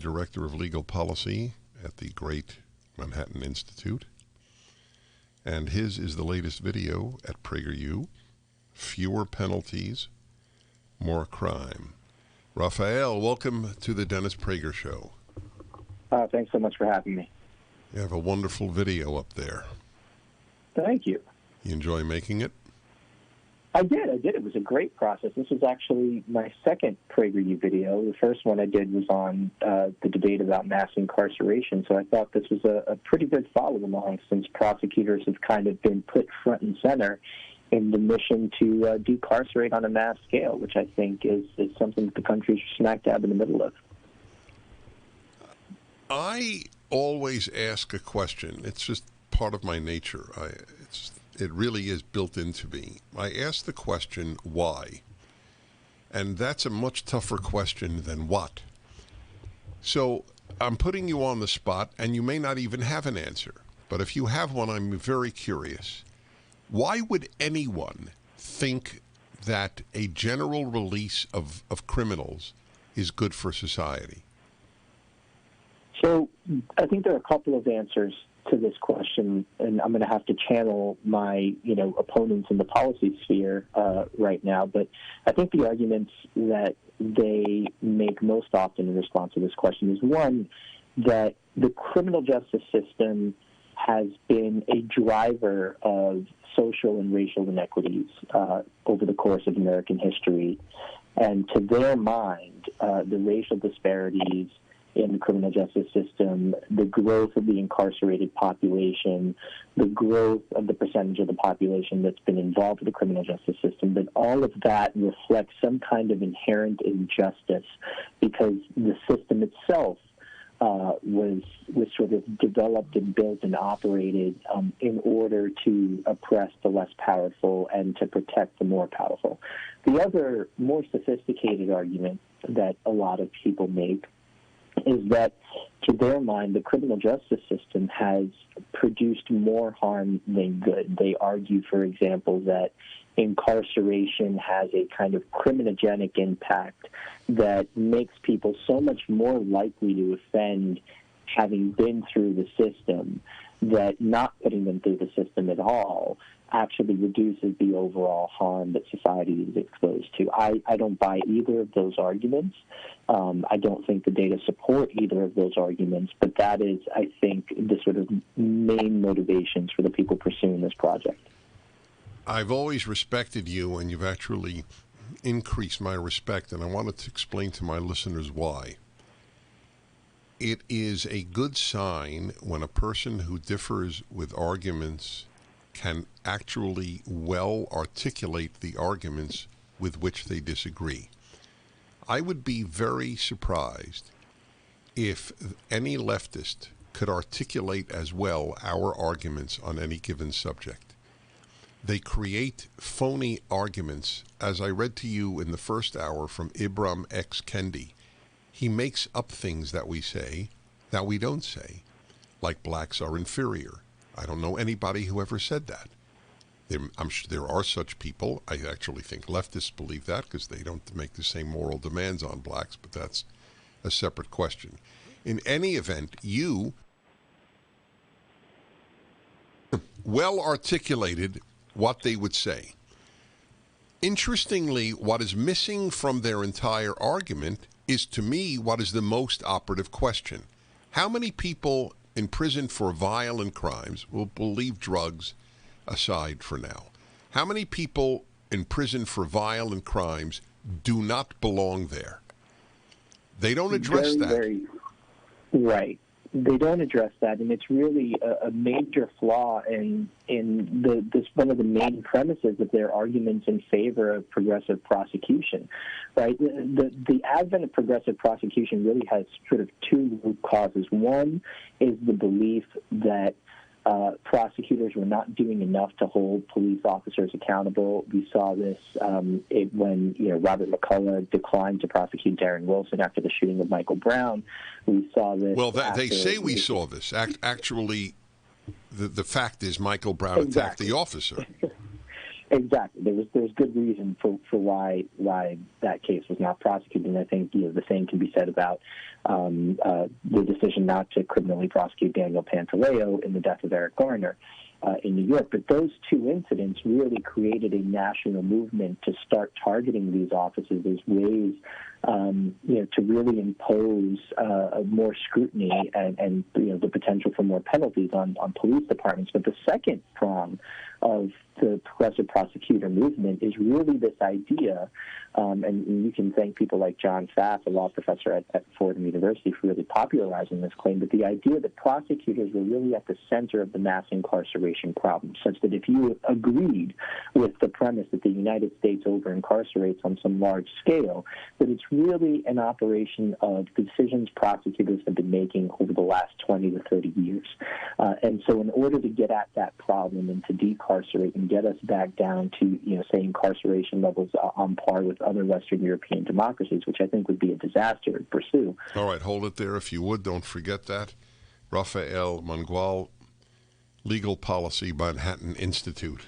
Director of Legal Policy at the Great Manhattan Institute. And his is the latest video at PragerU, Fewer Penalties, More Crime. Rafael, welcome to the Dennis Prager Show. Thanks so much for having me. You have a wonderful video up there. Thank you. You enjoy making it? I did. It was a great process. This was actually my second PragerU video. The first one I did was on the debate about mass incarceration, so I thought this was a pretty good follow-along since prosecutors have kind of been put front and center in the mission to decarcerate on a mass scale, which I think is something that the country's smack dab in the middle of. I always ask a question. It's just part of my nature. It really is built into me. I ask the question, why? And that's a much tougher question than what. So I'm putting you on the spot, and you may not even have an answer. But if you have one, I'm very curious. Why would anyone think that a general release of criminals is good for society? So I think there are a couple of answers to this question, and I'm going to have to channel my, opponents in the policy sphere right now. But I think the arguments that they make most often in response to this question is, one, that the criminal justice system has been a driver of social and racial inequities over the course of American history. And to their mind, the racial disparities in the criminal justice system, the growth of the incarcerated population, the growth of the percentage of the population that's been involved with the criminal justice system, that all of that reflects some kind of inherent injustice because the system itself was sort of developed and built and operated in order to oppress the less powerful and to protect the more powerful. The other more sophisticated argument that a lot of people make is that, to their mind, the criminal justice system has produced more harm than good. They argue, for example, that incarceration has a kind of criminogenic impact that makes people so much more likely to offend having been through the system, that not putting them through the system at all actually reduces the overall harm that society is exposed to. I don't buy either of those arguments. I don't think the data support either of those arguments, but that is, I think, the sort of main motivations for the people pursuing this project. I've always respected you, and you've actually increased my respect, and I wanted to explain to my listeners why. It is a good sign when a person who differs with arguments can actually well articulate the arguments with which they disagree. I would be very surprised if any leftist could articulate as well our arguments on any given subject. They create phony arguments. As I read to you in the first hour from Ibram X. Kendi, he makes up things that we say that we don't say, like blacks are inferior. I don't know anybody who ever said that. I'm sure there are such people. I actually think leftists believe that because they don't make the same moral demands on blacks, but that's a separate question. In any event, you well articulated what they would say. Interestingly, what is missing from their entire argument is, to me, what is the most operative question. How many people in prison for violent crimes, we'll leave drugs aside for now, how many people in prison for violent crimes do not belong there? They don't address that. Right. They don't address that, and it's really a major flaw in this one of the main premises of their arguments in favor of progressive prosecution. Right? The advent of progressive prosecution really has sort of two root causes. One is the belief that prosecutors were not doing enough to hold police officers accountable. We saw this when Robert McCullough declined to prosecute Darren Wilson after the shooting of Michael Brown. We saw this. Well, they say we saw this. Actually, the fact is Michael Brown attacked the officer. Exactly. There's good reason for why that case was not prosecuted, and I think the same can be said about the decision not to criminally prosecute Daniel Pantaleo in the death of Eric Garner in New York. But those two incidents really created a national movement to start targeting these offices as ways to really impose more scrutiny and the potential for more penalties on police departments. But the second prong of the progressive prosecutor movement is really this idea, and you can thank people like John Pfaff, a law professor at Fordham University, for really popularizing this claim, but the idea that prosecutors were really at the center of the mass incarceration problem, such that if you agreed with the premise that the United States over-incarcerates on some large scale, that it's really an operation of the decisions prosecutors have been making over the last 20 to 30 years. And so in order to get at that problem and to decarcerate and get us back down to, say, incarceration levels on par with other Western European democracies, which I think would be a disaster to pursue. All right, hold it there if you would. Don't forget that. Rafael Mangual, Legal Policy, Manhattan Institute.